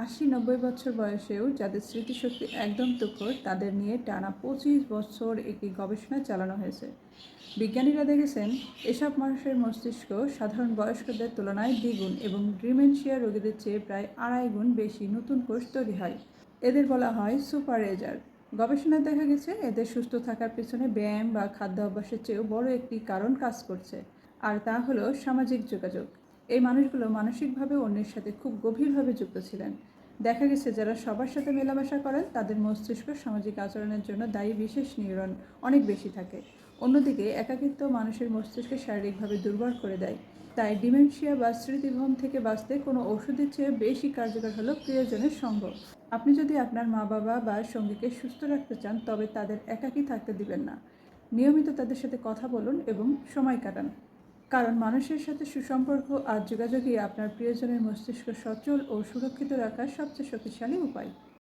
80-90 বছর বয়সেও যাদের স্মৃতিশক্তি একদম তুখর তাদের নিয়ে টানা 25 বছর একটি গবেষণা চালানো হয়েছে। বিজ্ঞানীরা দেখেছেন এসব মানুষের মস্তিষ্ক সাধারণ বয়স্কদের তুলনায় দ্বিগুণ এবং ডিমেনশিয়া রোগীদের চেয়ে প্রায় 2.5 গুণ বেশি নতুন কোষ তৈরি হয়। এদের বলা হয় সুপার এজার। গবেষণায় দেখা গেছে এদের সুস্থ থাকার পেছনে ব্যায়াম বা খাদ্য অভ্যাসের চেয়েও বড় একটি কারণ কাজ করছে, আর তা হলো সামাজিক যোগাযোগ। এই মানুষগুলো মানসিকভাবে অন্যের সাথে খুব গভীরভাবে যুক্ত ছিলেন। দেখা গেছে যারা সবার সাথে মেলামেশা করেন তাদের মস্তিষ্ক সামাজিক আচরণের জন্য দায়ী বিশেষ নিউরন অনেক বেশি থাকে। অন্যদিকে একাকিত্ব মানুষের মস্তিষ্কে শারীরিকভাবে দুর্বল করে দেয়। তাই ডিমেনশিয়া বা স্মৃতিভ্রম থেকে বাঁচতে কোনো ওষুধের চেয়ে বেশি কার্যকর হলো প্রিয়জনের সঙ্গ। আপনি যদি আপনার মা বাবা বা সঙ্গীকে সুস্থ রাখতে চান তবে তাদের একাকী থাকতে দিবেন না। নিয়মিত তাদের সাথে কথা বলুন এবং সময় কাটান, কারণ মানুষের সাথে সুসম্পর্ক আর যোগাযোগই আপনার প্রিয়জনের মস্তিষ্ক সচল ও সুরক্ষিত রাখার সবচেয়ে শক্তিশালী উপায়।